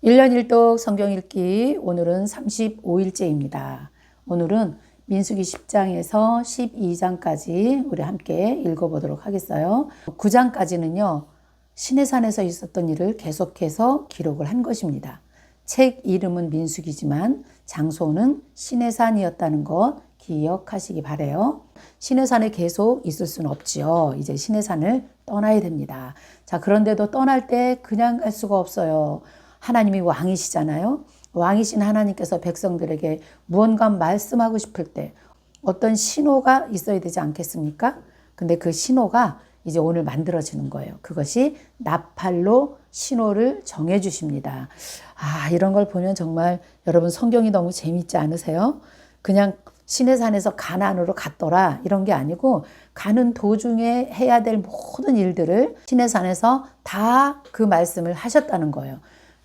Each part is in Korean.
1년 1독 성경 읽기 오늘은 35일째입니다. 오늘은 민수기 10장에서 12장까지 우리 함께 읽어보도록 하겠어요. 9장까지는요. 시내산에서 있었던 일을 계속해서 기록을 한 것입니다. 책 이름은 민수기지만 장소는 시내산이었다는 것 기억하시기 바라요. 시내산에 계속 있을 수는 없지요. 이제 시내산을 떠나야 됩니다. 자, 그런데도 떠날 때 그냥 갈 수가 없어요. 하나님이 왕이시잖아요. 왕이신 하나님께서 백성들에게 무언가 말씀하고 싶을 때 어떤 신호가 있어야 되지 않겠습니까? 근데 그 신호가 이제 오늘 만들어지는 거예요. 그것이 나팔로 신호를 정해 주십니다. 이런 걸 보면 정말 여러분 성경이 너무 재밌지 않으세요? 그냥 시내산에서 가나안으로 갔더라 이런 게 아니고 가는 도중에 해야 될 모든 일들을 시내산에서 다 그 말씀을 하셨다는 거예요.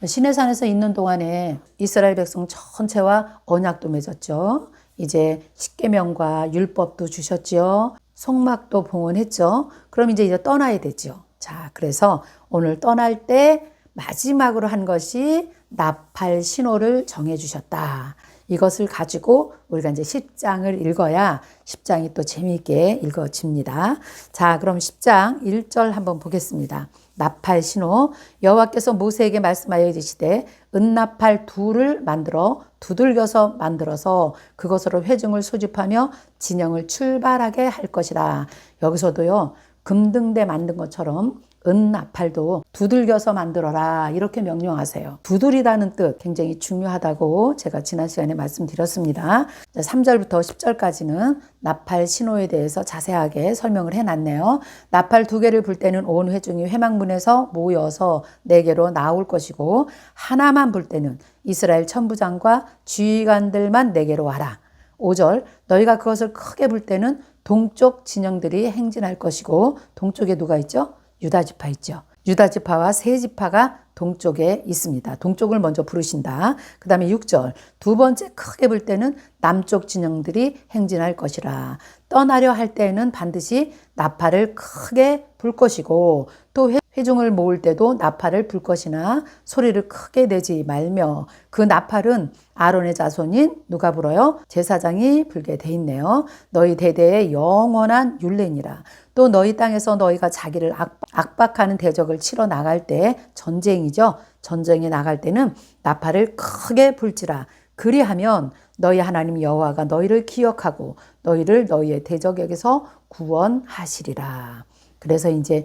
시내산에서 있는 동안에 이스라엘 백성 전체와 언약도 맺었죠. 이제 십계명과 율법도 주셨죠. 성막도 봉헌했죠. 그럼 이제 떠나야 되죠. 자, 그래서 오늘 떠날 때 마지막으로 한 것이 나팔 신호를 정해 주셨다. 이것을 가지고 우리가 이제 10장을 읽어야 10장이 또 재미있게 읽어집니다. 자, 그럼 10장 1절 한번 보겠습니다. 나팔 신호. 여호와께서 모세에게 말씀하여 이르시되 은나팔 둘을 만들어 두들겨서 만들어서 그것으로 회중을 소집하며 진영을 출발하게 할 것이라. 여기서도요. 금등대 만든 것처럼 은나팔도 두들겨서 만들어라 이렇게 명령하세요. 두드리다는 뜻 굉장히 중요하다고 제가 지난 시간에 말씀드렸습니다. 3절부터 10절까지는 나팔 신호에 대해서 자세하게 설명을 해놨네요. 나팔 2개를 불 때는 온 회중이 회막문에서 모여서 4개로 나올 것이고 하나만 불 때는 이스라엘 천부장과 지휘관들만 4개로 와라. 5절 너희가 그것을 크게 불 때는 동쪽 진영들이 행진할 것이고 동쪽에 누가 있죠? 유다지파 있죠. 유다지파와 세지파가 동쪽에 있습니다. 동쪽을 먼저 부르신다. 그 다음에 6절 두 번째 크게 불 때는 남쪽 진영들이 행진할 것이라. 떠나려 할 때에는 반드시 나팔을 크게 불 것이고 또 회중을 모을 때도 나팔을 불 것이나 소리를 크게 내지 말며 그 나팔은 아론의 자손인 누가 불어요? 제사장이 불게 돼 있네요. 너희 대대의 영원한 율례니라. 또 너희 땅에서 너희가 자기를 압박하는 대적을 치러 나갈 때 전쟁이죠. 전쟁에 나갈 때는 나팔을 크게 불지라. 그리하면 너희 하나님 여호와가 너희를 기억하고 너희를 너희의 대적에게서 구원하시리라. 그래서 이제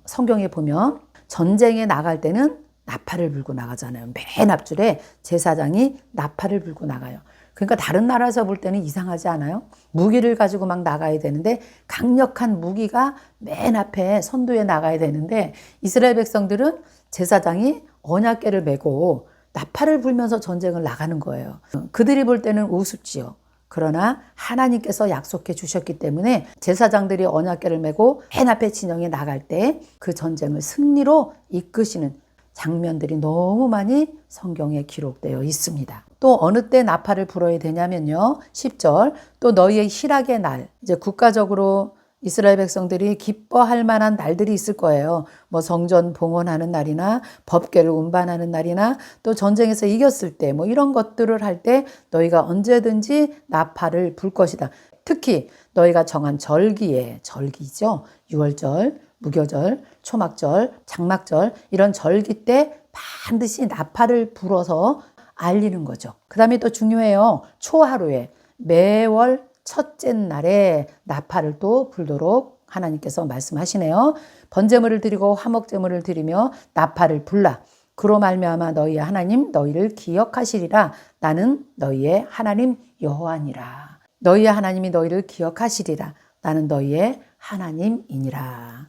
성경에 보면 전쟁에 나갈 때는 나팔을 불고 나가잖아요. 맨 앞줄에 제사장이 나팔을 불고 나가요. 그러니까 다른 나라에서 볼 때는 이상하지 않아요? 무기를 가지고 막 나가야 되는데 강력한 무기가 맨 앞에 선두에 나가야 되는데 이스라엘 백성들은 제사장이 언약궤를 메고 나팔을 불면서 전쟁을 나가는 거예요. 그들이 볼 때는 우습지요. 그러나 하나님께서 약속해 주셨기 때문에 제사장들이 언약궤를 메고 맨 앞에 진영에 나갈 때 그 전쟁을 승리로 이끄시는 장면들이 너무 많이 성경에 기록되어 있습니다. 또 어느 때 나팔을 불어야 되냐면요. 10절 또 너희의 희락의 날, 이제 국가적으로 이스라엘 백성들이 기뻐할 만한 날들이 있을 거예요. 뭐 성전 봉헌하는 날이나 법궤를 운반하는 날이나 또 전쟁에서 이겼을 때 뭐 이런 것들을 할 때 너희가 언제든지 나팔을 불 것이다. 특히 너희가 정한 절기에, 절기죠. 유월절, 무교절, 초막절, 장막절 이런 절기 때 반드시 나팔을 불어서 알리는 거죠. 그 다음에 또 중요해요. 초하루에 매월 첫째 날에 나팔을 또 불도록 하나님께서 말씀하시네요. 번제물을 드리고 화목제물을 드리며 나팔을 불라. 그로 말미암아 너희의 하나님 너희를 기억하시리라. 나는 너희의 하나님 여호와니라. 너희의 하나님이 너희를 기억하시리라. 나는 너희의 하나님이니라.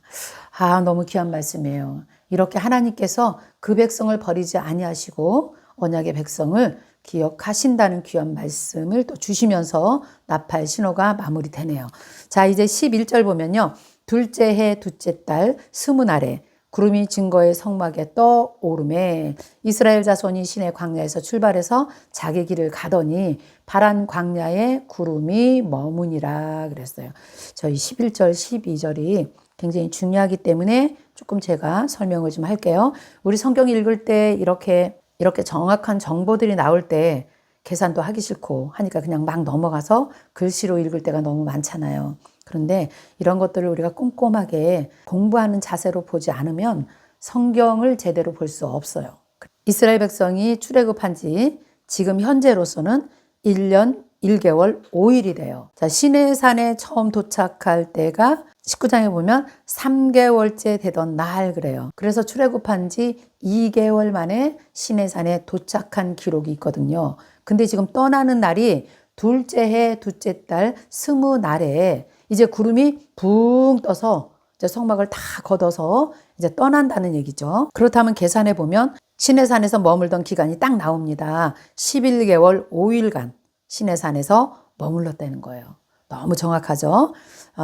너무 귀한 말씀이에요. 이렇게 하나님께서 그 백성을 버리지 아니하시고 언약의 백성을 기억하신다는 귀한 말씀을 또 주시면서 나팔 신호가 마무리되네요. 자, 이제 11절 보면요. 둘째 해 둘째 달 스무 날에 구름이 증거의 성막에 떠오르매 이스라엘 자손이 시내 광야에서 출발해서 자기 길을 가더니 파란 광야에 구름이 머무니라 그랬어요. 저희 11절 12절이 굉장히 중요하기 때문에 조금 제가 설명을 좀 할게요. 우리 성경 읽을 때 이렇게 이렇게 정확한 정보들이 나올 때 계산도 하기 싫고 하니까 그냥 막 넘어가서 글씨로 읽을 때가 너무 많잖아요. 그런데 이런 것들을 우리가 꼼꼼하게 공부하는 자세로 보지 않으면 성경을 제대로 볼 수 없어요. 이스라엘 백성이 출애굽한 지 지금 현재로서는 1년 1개월 5일이 돼요. 자, 시내산에 처음 도착할 때가 19장에 보면 3개월째 되던 날 그래요. 그래서 출애굽한 지 2개월 만에 시내산에 도착한 기록이 있거든요. 근데 지금 떠나는 날이 둘째 해 둘째 달 20날에 이제 구름이 붕 떠서 이제 성막을 다 걷어서 이제 떠난다는 얘기죠. 그렇다면 계산해 보면 시내산에서 머물던 기간이 딱 나옵니다. 11개월 5일간 시내산에서 머물렀다는 거예요. 너무 정확하죠?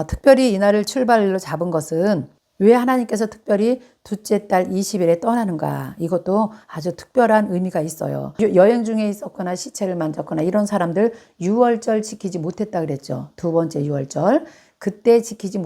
특별히 이날을 출발로 잡은 것은 왜 하나님께서 특별히 둘째 달 20일에 떠나는가? 이것도 아주 특별한 의미가 있어요. 여행 중에 있었거나 시체를 만졌거나 이런 사람들 6월절 지키지 못했다 그랬죠. 두 번째 6월절. 그때 지키지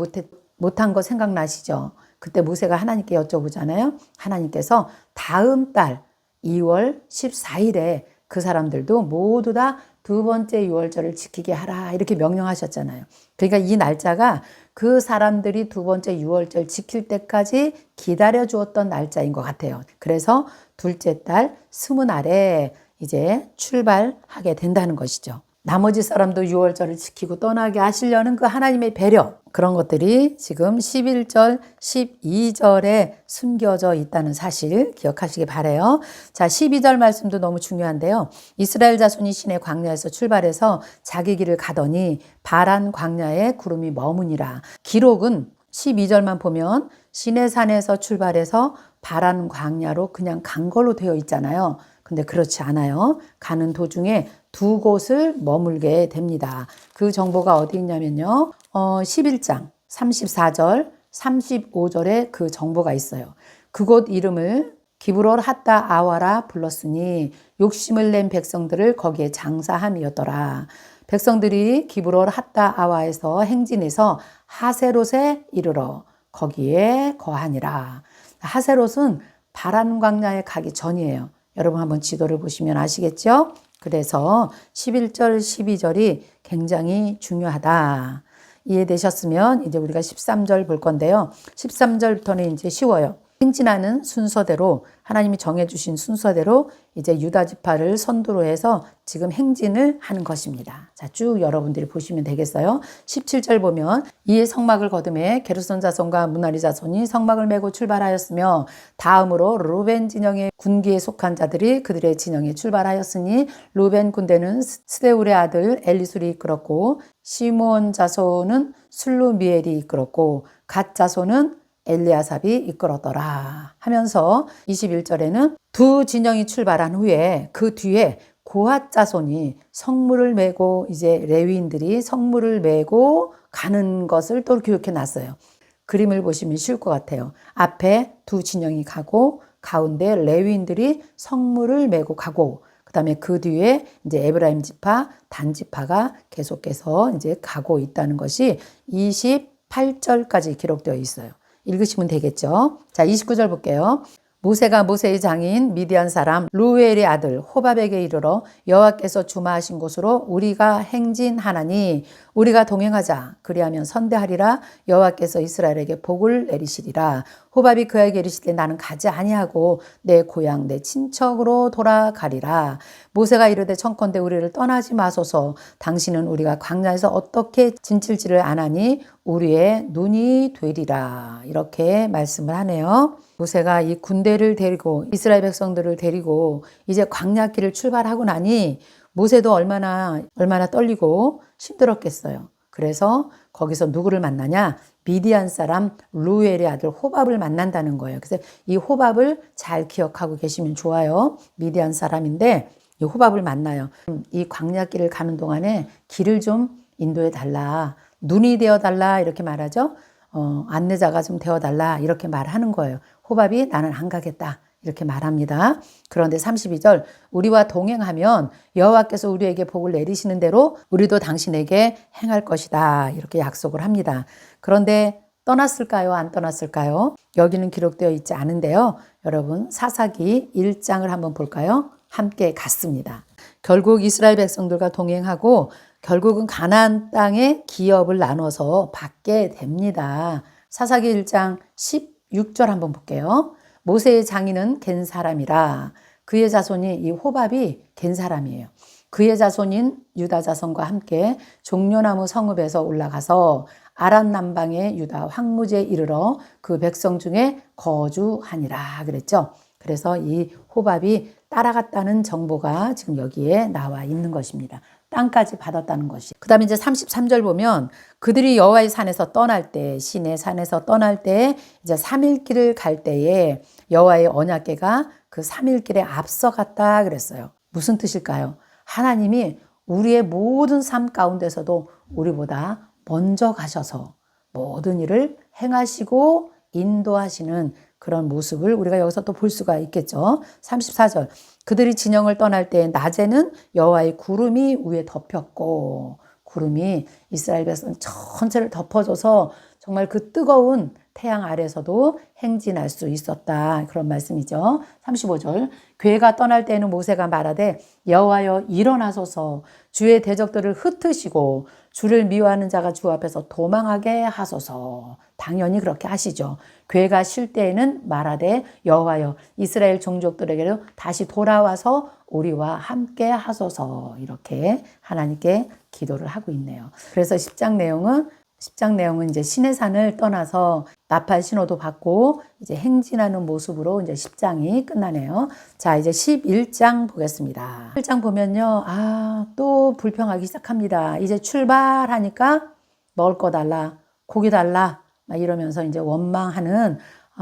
못한 거 생각나시죠? 그때 모세가 하나님께 여쭤보잖아요. 하나님께서 다음 달 2월 14일에 그 사람들도 모두 다 두 번째 6월절을 지키게 하라 이렇게 명령하셨잖아요. 그러니까 이 날짜가 그 사람들이 두 번째 6월절 지킬 때까지 기다려 주었던 날짜인 것 같아요. 그래서 둘째 달 20날에 이제 출발하게 된다는 것이죠. 나머지 사람도 6월절을 지키고 떠나게 하시려는 그 하나님의 배려, 그런 것들이 지금 11절, 12절에 숨겨져 있다는 사실 기억하시기 바라요. 자, 12절 말씀도 너무 중요한데요. 이스라엘 자손이 시내 광야에서 출발해서 자기 길을 가더니 바란 광야에 구름이 머무니라. 기록은 12절만 보면 시내산에서 출발해서 바란 광야로 그냥 간 걸로 되어 있잖아요. 근데 그렇지 않아요. 가는 도중에 두 곳을 머물게 됩니다. 그 정보가 어디 있냐면요. 11장 34절, 35절에 그 정보가 있어요. 그곳 이름을 기브롤 핫다 아와라 불렀으니 욕심을 낸 백성들을 거기에 장사함이었더라. 백성들이 기브롤 핫다 아와에서 행진해서 하세롯에 이르러 거기에 거하니라. 하세롯은 바란 광야에 가기 전이에요. 여러분 한번 지도를 보시면 아시겠죠? 그래서 11절, 12절이 굉장히 중요하다. 이해되셨으면 이제 우리가 13절 볼 건데요. 13절부터는 이제 쉬워요. 행진하는 순서대로 하나님이 정해주신 순서대로 이제 유다 지파를 선두로 해서 지금 행진을 하는 것입니다. 자, 쭉 여러분들이 보시면 되겠어요. 17절 보면 이에 성막을 거두매 게르손 자손과 므라리 자손이 성막을 메고 출발하였으며 다음으로 루벤 진영의 군기에 속한 자들이 그들의 진영에 출발하였으니 루벤 군대는 스데울의 아들 엘리술이 이끌었고 시므온 자손은 슬루미엘이 이끌었고 갓 자손은 엘리아삽이 이끌었더라 하면서 21절에는 두 진영이 출발한 후에 그 뒤에 고핫 자손이 성물을 메고 이제 레위인들이 성물을 메고 가는 것을 또 기록해 놨어요. 그림을 보시면 쉬울 것 같아요. 앞에 두 진영이 가고 가운데 레위인들이 성물을 메고 가고 그다음에 그 뒤에 이제 에브라임 지파, 단 지파가 계속해서 이제 가고 있다는 것이 28절까지 기록되어 있어요. 읽으시면 되겠죠. 자, 29절 볼게요. 모세가 모세의 장인 미디안 사람 루엘의 아들 호밥에게 이르러 여호와께서 주마하신 곳으로 우리가 행진하나니 우리가 동행하자. 그리하면 선대하리라. 여호와께서 이스라엘에게 복을 내리시리라. 호밥이 그에게 이르시되 나는 가지 아니하고 내 고향 내 친척으로 돌아가리라. 모세가 이르되 청컨대 우리를 떠나지 마소서. 당신은 우리가 광야에서 어떻게 진칠지를 아나니 우리의 눈이 되리라. 이렇게 말씀을 하네요. 모세가 이 군대를 데리고 이스라엘 백성들을 데리고 이제 광야길을 출발하고 나니 모세도 얼마나 떨리고 힘들었겠어요. 그래서 거기서 누구를 만나냐? 미디안 사람 루엘의 아들 호밥을 만난다는 거예요. 그래서 이 호밥을 잘 기억하고 계시면 좋아요. 미디안 사람인데 이 호밥을 만나요. 이 광야길을 가는 동안에 길을 좀 인도해 달라. 눈이 되어 달라 이렇게 말하죠. 안내자가 좀 되어달라 이렇게 말하는 거예요. 호밥이 나는 안 가겠다 이렇게 말합니다. 그런데 32절 우리와 동행하면 여호와께서 우리에게 복을 내리시는 대로 우리도 당신에게 행할 것이다 이렇게 약속을 합니다. 그런데 떠났을까요? 안 떠났을까요? 여기는 기록되어 있지 않은데요. 여러분 사사기 1장을 한번 볼까요? 함께 갔습니다. 결국 이스라엘 백성들과 동행하고 결국은 가나안 땅의 기업을 나눠서 받게 됩니다. 사사기 1장 16절 한번 볼게요. 모세의 장인은 겐 사람이라. 그의 자손이 이 호밥이 겐 사람이에요. 그의 자손인 유다 자손과 함께 종려나무 성읍에서 올라가서 아란 남방의 유다 황무지에 이르러 그 백성 중에 거주하니라 그랬죠. 그래서 이 호밥이 따라갔다는 정보가 지금 여기에 나와 있는 것입니다. 땅까지 받았다는 것이. 그 다음에 이제 33절 보면 그들이 여호와의 산에서 떠날 때, 시내 산에서 떠날 때 이제 3일 길을 갈 때에 여호와의 언약궤가 그 3일 길에 앞서갔다 그랬어요. 무슨 뜻일까요? 하나님이 우리의 모든 삶 가운데서도 우리보다 먼저 가셔서 모든 일을 행하시고 인도하시는 그런 모습을 우리가 여기서 또 볼 수가 있겠죠. 34절 그들이 진영을 떠날 때 낮에는 여호와의 구름이 위에 덮였고 구름이 이스라엘 백성 전체를 덮어줘서 정말 그 뜨거운 태양 아래서도 행진할 수 있었다. 그런 말씀이죠. 35절 궤가 떠날 때에는 모세가 말하되 여호와여 일어나소서 주의 대적들을 흩으시고 주를 미워하는 자가 주 앞에서 도망하게 하소서. 당연히 그렇게 하시죠. 궤가 쉴 때에는 말하되 여호와여 이스라엘 종족들에게로 다시 돌아와서 우리와 함께 하소서. 이렇게 하나님께 기도를 하고 있네요. 그래서 10장 내용은 이제 시내산을 떠나서 나팔 신호도 받고 이제 행진하는 모습으로 이제 10장이 끝나네요. 자, 이제 11장 보겠습니다. 11장 보면요. 또 불평하기 시작합니다. 이제 출발하니까 먹을 거 달라, 고기 달라, 막 이러면서 이제 원망하는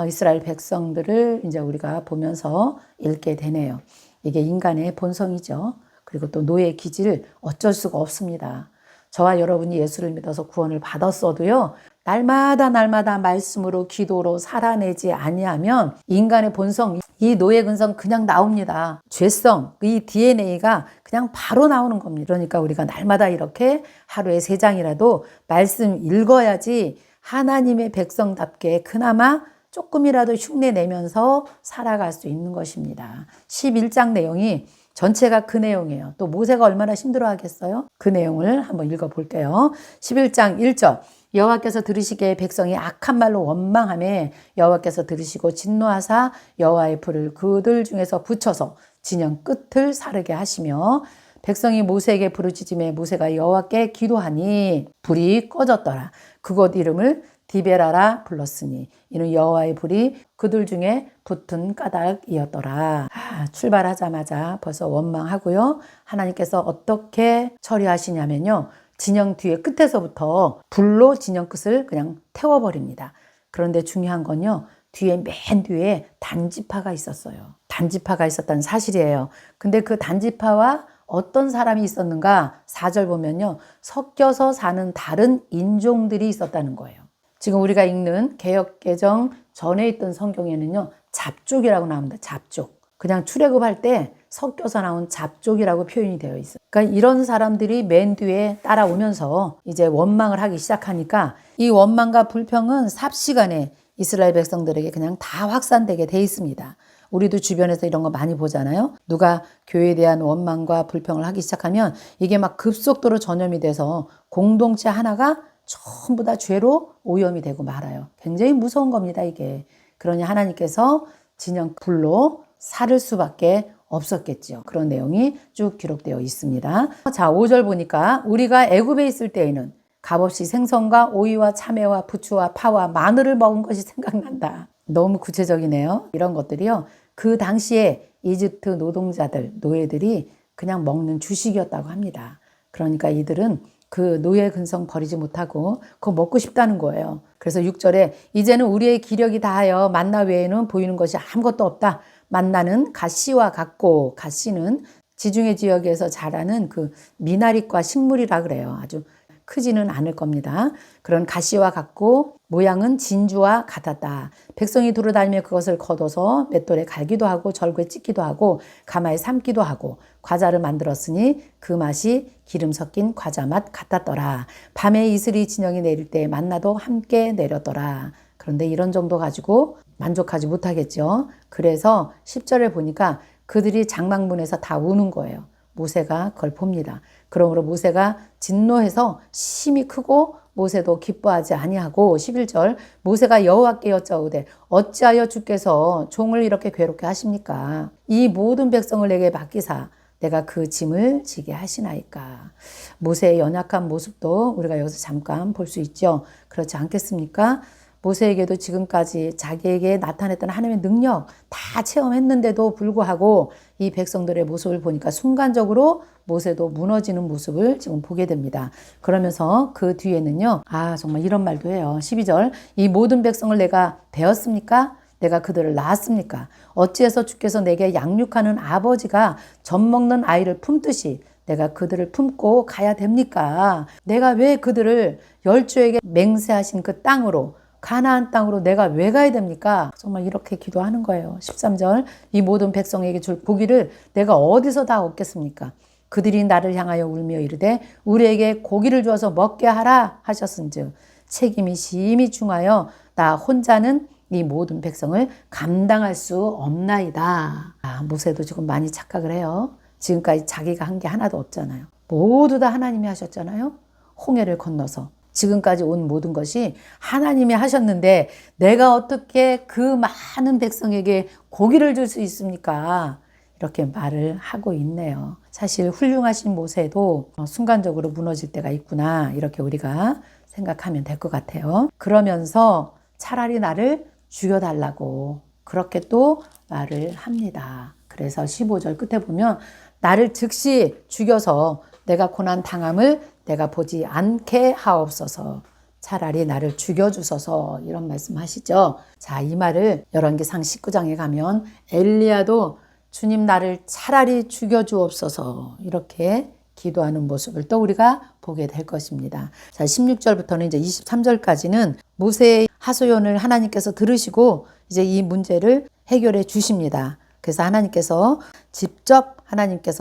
이스라엘 백성들을 이제 우리가 보면서 읽게 되네요. 이게 인간의 본성이죠. 그리고 또 노예 기질 어쩔 수가 없습니다. 저와 여러분이 예수를 믿어서 구원을 받았어도요. 날마다 말씀으로 기도로 살아내지 아니하면 인간의 본성, 이 노예 근성 그냥 나옵니다. 죄성, 이 DNA가 그냥 바로 나오는 겁니다. 그러니까 우리가 날마다 이렇게 하루에 3장이라도 말씀 읽어야지 하나님의 백성답게 그나마 조금이라도 흉내 내면서 살아갈 수 있는 것입니다. 11장 내용이 전체가 그 내용이에요. 또 모세가 얼마나 힘들어 하겠어요? 그 내용을 한번 읽어볼게요. 11장 1절 여호와께서 들으시기에 백성이 악한 말로 원망하며 여호와께서 들으시고 진노하사 여호와의 불을 그들 중에서 붙여서 진영 끝을 사르게 하시며 백성이 모세에게 부르짖음에 모세가 여호와께 기도하니 불이 꺼졌더라. 그곳 이름을 디베라라 불렀으니 이는 여호와의 불이 그들 중에 붙은 까닭이었더라. 출발하자마자 벌써 원망하고요. 하나님께서 어떻게 처리하시냐면요. 진영 뒤에 끝에서부터 불로 진영 끝을 그냥 태워버립니다. 그런데 중요한 건요. 맨 뒤에 단지파가 있었어요. 단지파가 있었다는 사실이에요. 근데 그 단지파와 어떤 사람이 있었는가? 4절 보면요. 섞여서 사는 다른 인종들이 있었다는 거예요. 지금 우리가 읽는 개역개정 전에 있던 성경에는요. 잡족이라고 나옵니다. 잡족. 그냥 출애굽할 때 섞여서 나온 잡족이라고 표현이 되어 있어요. 그러니까 이런 사람들이 맨 뒤에 따라오면서 이제 원망을 하기 시작하니까 이 원망과 불평은 삽시간에 이스라엘 백성들에게 그냥 다 확산되게 돼 있습니다. 우리도 주변에서 이런 거 많이 보잖아요. 누가 교회에 대한 원망과 불평을 하기 시작하면 이게 막 급속도로 전염이 돼서 공동체 하나가 전부 다 죄로 오염이 되고 말아요. 굉장히 무서운 겁니다, 이게. 그러니 하나님께서 진영 불로 살을 수밖에 없었겠죠. 그런 내용이 쭉 기록되어 있습니다. 자, 5절 보니까 우리가 애굽에 있을 때에는 값없이 생선과 오이와 참외와 부추와 파와 마늘을 먹은 것이 생각난다. 너무 구체적이네요. 이런 것들이요. 그 당시에 이집트 노동자들, 노예들이 그냥 먹는 주식이었다고 합니다. 그러니까 이들은 그 노예 근성 버리지 못하고 그거 먹고 싶다는 거예요. 그래서 6절에 이제는 우리의 기력이 다하여 만나 외에는 보이는 것이 아무것도 없다. 만나는 가시와 같고 가시는 지중해 지역에서 자라는 그 미나리과 식물이라 그래요. 아주 크지는 않을 겁니다. 그런 가시와 같고 모양은 진주와 같았다. 백성이 두루다니며 그것을 걷어서 맷돌에 갈기도 하고 절구에 찢기도 하고 가마에 삶기도 하고 과자를 만들었으니 그 맛이 기름 섞인 과자 맛 같았더라. 밤에 이슬이 진영이 내릴 때 만나도 함께 내렸더라. 그런데 이런 정도 가지고 만족하지 못하겠죠. 그래서 10절에 보니까 그들이 장막문에서 다 우는 거예요. 모세가 그걸 봅니다. 그러므로 모세가 진노해서 심히 크고 모세도 기뻐하지 아니하고 11절 모세가 여호와께 여짜오되 어찌하여 주께서 종을 이렇게 괴롭게 하십니까? 이 모든 백성을 내게 맡기사 내가 그 짐을 지게 하시나이까. 모세의 연약한 모습도 우리가 여기서 잠깐 볼 수 있죠. 그렇지 않겠습니까? 모세에게도 지금까지 자기에게 나타냈던 하나님의 능력 다 체험했는데도 불구하고 이 백성들의 모습을 보니까 순간적으로 모세도 무너지는 모습을 지금 보게 됩니다. 그러면서 그 뒤에는요. 정말 이런 말도 해요. 12절 이 모든 백성을 내가 배웠습니까? 내가 그들을 낳았습니까? 어찌해서 주께서 내게 양육하는 아버지가 젖 먹는 아이를 품듯이 내가 그들을 품고 가야 됩니까? 내가 왜 그들을 열조에게 맹세하신 그 땅으로 가나안 땅으로 내가 왜 가야 됩니까? 정말 이렇게 기도하는 거예요. 13절 이 모든 백성에게 줄 고기를 내가 어디서 다 얻겠습니까? 그들이 나를 향하여 울며 이르되 우리에게 고기를 주어서 먹게 하라 하셨은즉 책임이 심히 중하여 나 혼자는 이 모든 백성을 감당할 수 없나이다. 모세도 지금 많이 착각을 해요. 지금까지 자기가 한 게 하나도 없잖아요. 모두 다 하나님이 하셨잖아요. 홍해를 건너서 지금까지 온 모든 것이 하나님이 하셨는데 내가 어떻게 그 많은 백성에게 고기를 줄 수 있습니까? 이렇게 말을 하고 있네요. 사실 훌륭하신 모세도 순간적으로 무너질 때가 있구나 이렇게 우리가 생각하면 될 것 같아요. 그러면서 차라리 나를 죽여달라고 그렇게 또 말을 합니다. 그래서 15절 끝에 보면 나를 즉시 죽여서 내가 고난 당함을 내가 보지 않게 하옵소서. 차라리 나를 죽여주소서 이런 말씀하시죠. 자, 이 말을 열왕기상 19장에 가면 엘리야도 주님 나를 차라리 죽여주옵소서 이렇게 기도하는 모습을 또 우리가 보게 될 것입니다. 자, 16절부터는 이제 23절까지는 모세의 하소연을 하나님께서 들으시고 이제 이 문제를 해결해 주십니다. 그래서 하나님께서 직접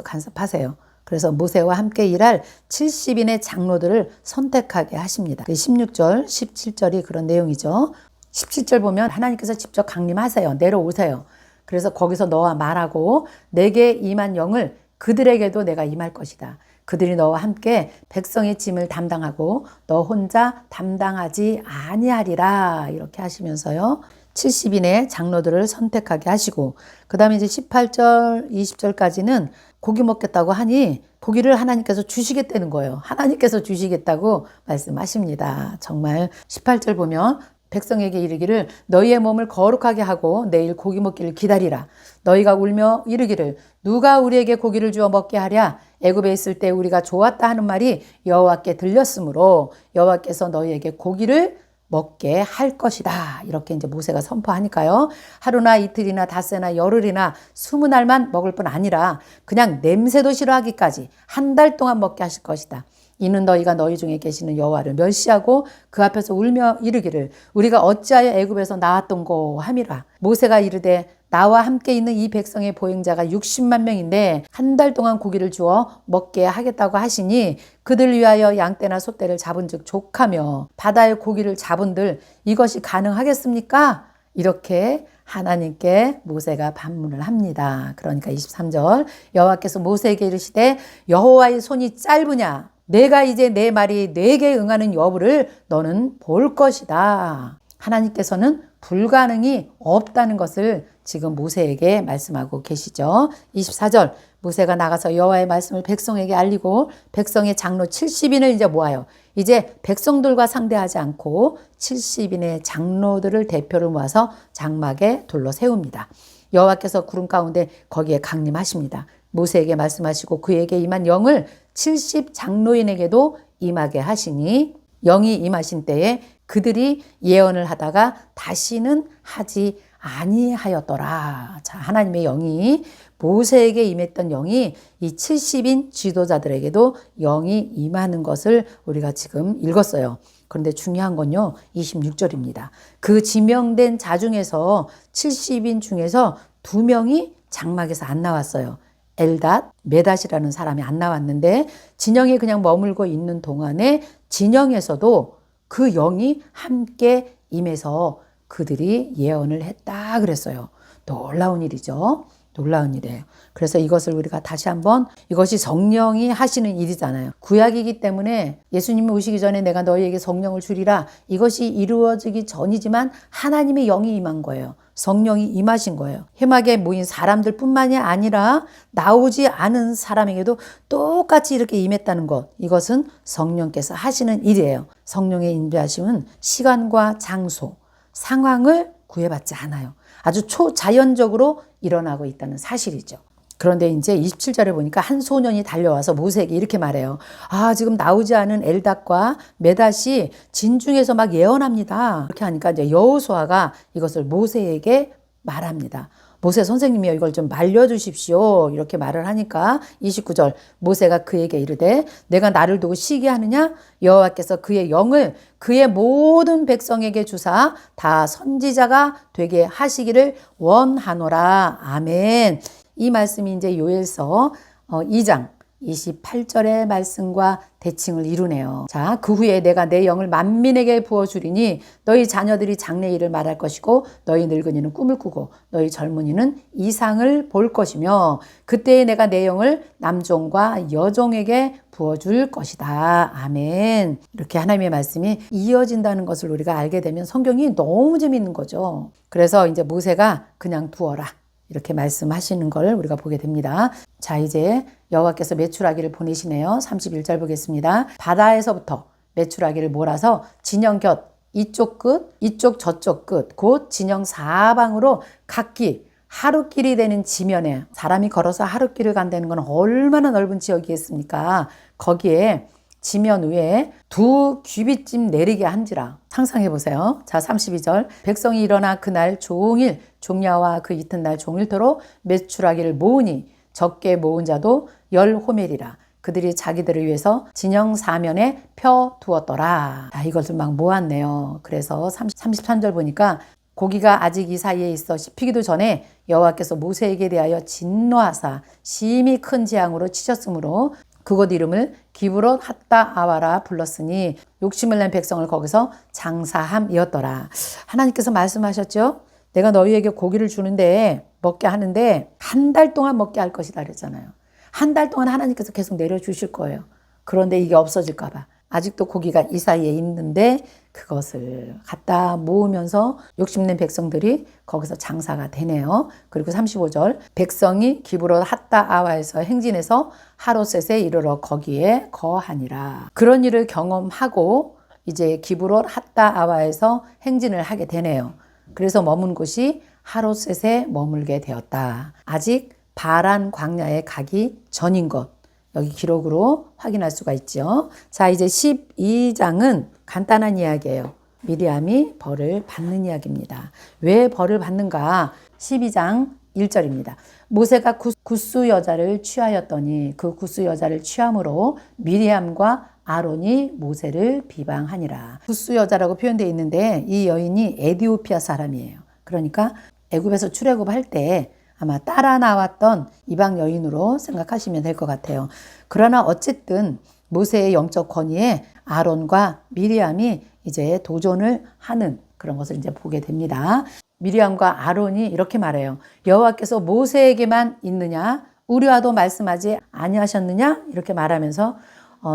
간섭하세요. 그래서 모세와 함께 일할 70인의 장로들을 선택하게 하십니다. 16절, 17절이 그런 내용이죠. 17절 보면 하나님께서 직접 강림하세요. 내려오세요. 그래서 거기서 너와 말하고 내게 임한 영을 그들에게도 내가 임할 것이다. 그들이 너와 함께 백성의 짐을 담당하고 너 혼자 담당하지 아니하리라. 이렇게 하시면서요. 70인의 장로들을 선택하게 하시고 그 다음에 이제 18절, 20절까지는 고기 먹겠다고 하니 고기를 하나님께서 주시겠다는 거예요. 하나님께서 주시겠다고 말씀하십니다. 정말 18절 보면 백성에게 이르기를 너희의 몸을 거룩하게 하고 내일 고기 먹기를 기다리라. 너희가 울며 이르기를 누가 우리에게 고기를 주어 먹게 하랴. 애굽에 있을 때 우리가 좋았다 하는 말이 여호와께 들렸으므로 여호와께서 너희에게 고기를 먹게 할 것이다. 이렇게 이제 모세가 선포하니까요. 하루나 이틀이나 닷새나 열흘이나 20날만 먹을 뿐 아니라 그냥 냄새도 싫어하기까지 한 달 동안 먹게 하실 것이다. 이는 너희가 너희 중에 계시는 여호와를 멸시하고 그 앞에서 울며 이르기를 우리가 어찌하여 애굽에서 나왔던고 함이라. 모세가 이르되 나와 함께 있는 이 백성의 보행자가 60만 명인데 한 달 동안 고기를 주어 먹게 하겠다고 하시니 그들 위하여 양떼나 소떼를 잡은즉 족하며 바다의 고기를 잡은들 이것이 가능하겠습니까? 이렇게 하나님께 모세가 반문을 합니다. 그러니까 23절 여호와께서 모세에게 이르시되 여호와의 손이 짧으냐 내가 이제 내 말이 내게 응하는 여부를 너는 볼 것이다. 하나님께서는 불가능이 없다는 것을 지금 모세에게 말씀하고 계시죠. 24절 모세가 나가서 여호와의 말씀을 백성에게 알리고 백성의 장로 70인을 이제 모아요. 이제 백성들과 상대하지 않고 70인의 장로들을 대표를 모아서 장막에 둘러 세웁니다. 여호와께서 구름 가운데 거기에 강림하십니다. 모세에게 말씀하시고 그에게 임한 영을 70 장로인에게도 임하게 하시니 영이 임하신 때에 그들이 예언을 하다가 다시는 하지 아니하였더라. 자, 하나님의 영이 모세에게 임했던 영이 이 70인 지도자들에게도 영이 임하는 것을 우리가 지금 읽었어요. 그런데 중요한 건요, 26절입니다. 그 지명된 자 중에서 70인 중에서 2명이 장막에서 안 나왔어요. 엘닷, 메닷이라는 사람이 안 나왔는데 진영에 그냥 머물고 있는 동안에 진영에서도 그 영이 함께 임해서 그들이 예언을 했다 그랬어요. 놀라운 일이죠. 놀라운 일이에요. 그래서 이것을 우리가 다시 한번, 이것이 성령이 하시는 일이잖아요. 구약이기 때문에 예수님이 오시기 전에 내가 너희에게 성령을 주리라, 이것이 이루어지기 전이지만 하나님의 영이 임한 거예요. 성령이 임하신 거예요. 회막에 모인 사람들 뿐만이 아니라 나오지 않은 사람에게도 똑같이 이렇게 임했다는 것, 이것은 성령께서 하시는 일이에요. 성령의 임재하심은 시간과 장소, 상황을 구애받지 않아요. 아주 초자연적으로 일어나고 있다는 사실이죠. 그런데 이제 27절에 보니까 한 소년이 달려와서 모세에게 이렇게 말해요. 아, 지금 나오지 않은 엘닷과 메닷이 진중에서 막 예언합니다. 이렇게 하니까 이제 여호수아가 이것을 모세에게 말합니다. 모세 선생님이요, 이걸 좀 말려주십시오. 이렇게 말을 하니까 29절, 모세가 그에게 이르되 내가 나를 두고 시기하느냐? 여호와께서 그의 영을 그의 모든 백성에게 주사 다 선지자가 되게 하시기를 원하노라. 아멘. 이 말씀이 이제 요엘서 2장 28절의 말씀과 대칭을 이루네요. 자, 그 후에 내가 내 영을 만민에게 부어주리니 너희 자녀들이 장래일을 말할 것이고 너희 늙은이는 꿈을 꾸고 너희 젊은이는 이상을 볼 것이며 그때에 내가 내 영을 남종과 여종에게 부어줄 것이다. 아멘. 이렇게 하나님의 말씀이 이어진다는 것을 우리가 알게 되면 성경이 너무 재밌는 거죠. 그래서 이제 모세가 그냥 두어라, 이렇게 말씀하시는 걸 우리가 보게 됩니다. 자, 이제 여호와께서 메추라기를 보내시네요. 31절 보겠습니다. 바다에서부터 메추라기를 몰아서 진영 곁 이쪽 끝, 이쪽 저쪽 끝, 곧 진영 사방으로 각기 하루길이 되는 지면에, 사람이 걸어서 하루길을 간다는 건 얼마나 넓은 지역이겠습니까? 거기에 지면 위에 2규빗쯤 내리게 한지라. 상상해 보세요. 자, 32절. 백성이 일어나 그날 종일, 종야와 그 이튿날 종일토록 메추라기를 모으니 적게 모은 자도 10호멜이라. 그들이 자기들을 위해서 진영 사면에 펴 두었더라. 자, 이것을 막 모았네요. 그래서 33절 보니까 고기가 아직 이 사이에 있어 씹히기도 전에 여호와께서 모세에게 대하여 진노하사 심히 큰 재앙으로 치셨으므로 그곳 이름을 기브롯 핫다 아와라 불렀으니 욕심을 낸 백성을 거기서 장사함이었더라. 하나님께서 말씀하셨죠. 내가 너희에게 고기를 주는데 먹게 하는데 한 달 동안 먹게 할 것이다 그랬잖아요. 한 달 동안 하나님께서 계속 내려주실 거예요. 그런데 이게 없어질까 봐. 아직도 고기가 이 사이에 있는데 그것을 갖다 모으면서 욕심낸 백성들이 거기서 장사가 되네요. 그리고 35절, 백성이 기브롯 핫다 아와에서 행진해서 하롯셋에 이르러 거기에 거하니라. 그런 일을 경험하고 이제 기브롯 핫다 아와에서 행진을 하게 되네요. 그래서 머문 곳이 하롯셋에 머물게 되었다. 아직 바란 광야에 가기 전인 것, 여기 기록으로 확인할 수가 있죠. 자, 이제 12장은 간단한 이야기예요. 미리암이 벌을 받는 이야기입니다. 왜 벌을 받는가? 12장 1절입니다. 모세가 굿수 여자를 취하였더니 그 굿수 여자를 취함으로 미리암과 아론이 모세를 비방하니라. 굿수 여자라고 표현되어 있는데 이 여인이 에디오피아 사람이에요. 그러니까 애굽에서 출애굽할 때 아마 따라 나왔던 이방 여인으로 생각하시면 될 것 같아요. 그러나 어쨌든 모세의 영적 권위에 아론과 미리암이 이제 도전을 하는 그런 것을 이제 보게 됩니다. 미리암과 아론이 이렇게 말해요. 여호와께서 모세에게만 있느냐? 우리와도 말씀하지 아니하셨느냐? 이렇게 말하면서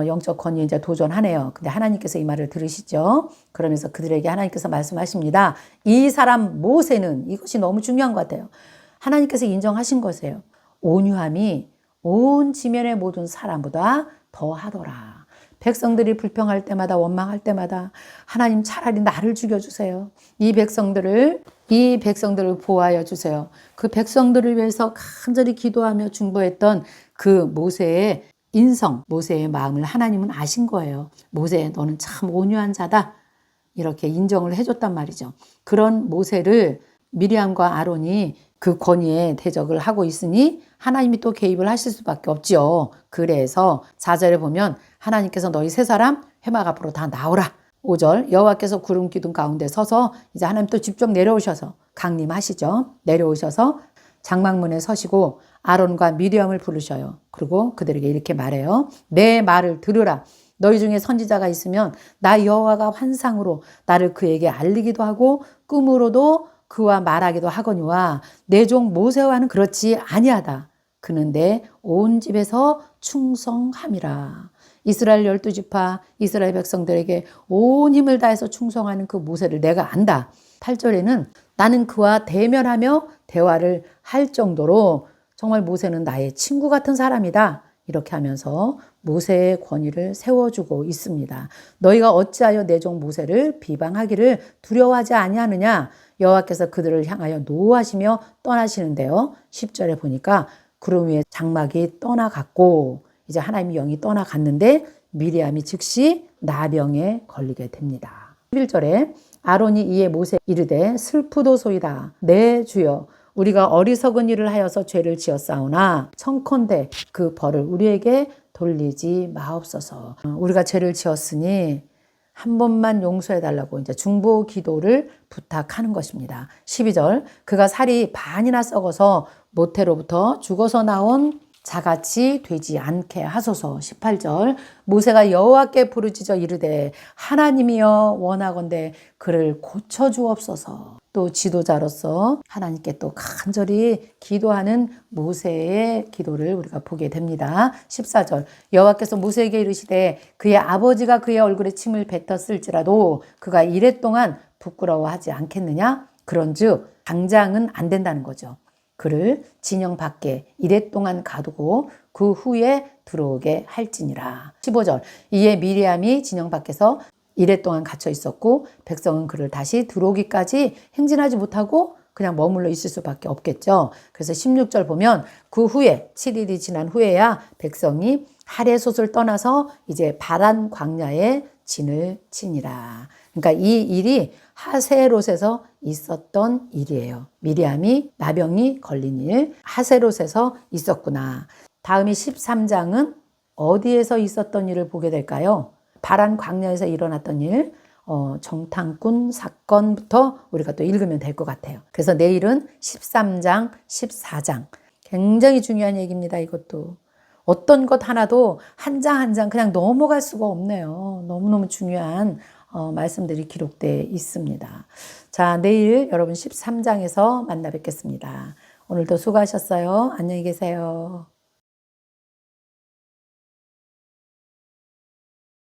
영적 권위에 이제 도전하네요. 근데 하나님께서 이 말을 들으시죠. 그러면서 그들에게 하나님께서 말씀하십니다. 이 사람 모세는, 이것이 너무 중요한 것 같아요. 하나님께서 인정하신 것이에요. 온유함이 온 지면의 모든 사람보다 더하더라. 백성들이 불평할 때마다 원망할 때마다 하나님 차라리 나를 죽여주세요. 이 백성들을 보호하여 주세요. 그 백성들을 위해서 간절히 기도하며 중보했던 그 모세의 인성, 모세의 마음을 하나님은 아신 거예요. 모세, 너는 참 온유한 자다. 이렇게 인정을 해줬단 말이죠. 그런 모세를 미리암과 아론이 그 권위에 대적을 하고 있으니 하나님이 또 개입을 하실 수밖에 없지요. 그래서 4절에 보면 하나님께서 너희 세 사람 회막 앞으로 다 나오라. 5절 여호와께서 구름 기둥 가운데 서서 이제 하나님 또 직접 내려오셔서 강림하시죠. 내려오셔서 장막문에 서시고 아론과 미리암을 부르셔요. 그리고 그들에게 이렇게 말해요. 내 말을 들으라. 너희 중에 선지자가 있으면 나 여호와가 환상으로 나를 그에게 알리기도 하고 꿈으로도 그와 말하기도 하거니와 내 종 모세와는 그렇지 아니하다. 그는 내 온 집에서 충성함이라. 이스라엘 12지파 이스라엘 백성들에게 온 힘을 다해서 충성하는 그 모세를 내가 안다. 8절에는 나는 그와 대면하며 대화를 할 정도로 정말 모세는 나의 친구 같은 사람이다. 이렇게 하면서 모세의 권위를 세워주고 있습니다. 너희가 어찌하여 내 종 모세를 비방하기를 두려워하지 아니하느냐? 여호와께서 그들을 향하여 노하시며 떠나시는데요. 10절에 보니까 구름 위에 장막이 떠나갔고 이제 하나님의 영이 떠나갔는데 미리암이 즉시 나병에 걸리게 됩니다. 11절에 아론이 이에 모세 이르되 슬프도소이다. 내 주여 우리가 어리석은 일을 하여서 죄를 지었사오나 청컨대 그 벌을 우리에게 돌리지 마옵소서. 우리가 죄를 지었으니 한 번만 용서해달라고 이제 중보 기도를 부탁하는 것입니다. 12절 그가 살이 반이나 썩어서 모태로부터 죽어서 나온 자같이 되지 않게 하소서. 18절 모세가 여호와께 부르짖어 이르되 하나님이여 원하건대 그를 고쳐주옵소서. 또 지도자로서 하나님께 또 간절히 기도하는 모세의 기도를 우리가 보게 됩니다. 14절 여호와께서 모세에게 이르시되 그의 아버지가 그의 얼굴에 침을 뱉었을지라도 그가 이랫동안 부끄러워하지 않겠느냐? 그런즉 당장은 안 된다는 거죠. 그를 진영 밖에 이랫동안 가두고 그 후에 들어오게 할지니라. 15절 이에 미리암이 진영 밖에서 이랫동안 갇혀 있었고 백성은 그를 다시 들어오기까지 행진하지 못하고 그냥 머물러 있을 수밖에 없겠죠. 그래서 16절 보면 그 후에 7일이 지난 후에야 백성이 하레솥을 떠나서 이제 바란 광야에 진을 치니라. 그러니까 이 일이 하세롯에서 있었던 일이에요. 미리암이 나병이 걸린 일, 하세롯에서 있었구나. 다음이 13장은 어디에서 있었던 일을 보게 될까요? 바란 광야에서 일어났던 일, 정탐꾼 사건부터 우리가 또 읽으면 될 것 같아요. 그래서 내일은 13장, 14장. 굉장히 중요한 얘기입니다, 이것도. 어떤 것 하나도 한 장 한 장 그냥 넘어갈 수가 없네요. 너무너무 중요한 말씀들이 기록되어 있습니다. 자, 내일 여러분 13장에서 만나 뵙겠습니다. 오늘도 수고하셨어요. 안녕히 계세요.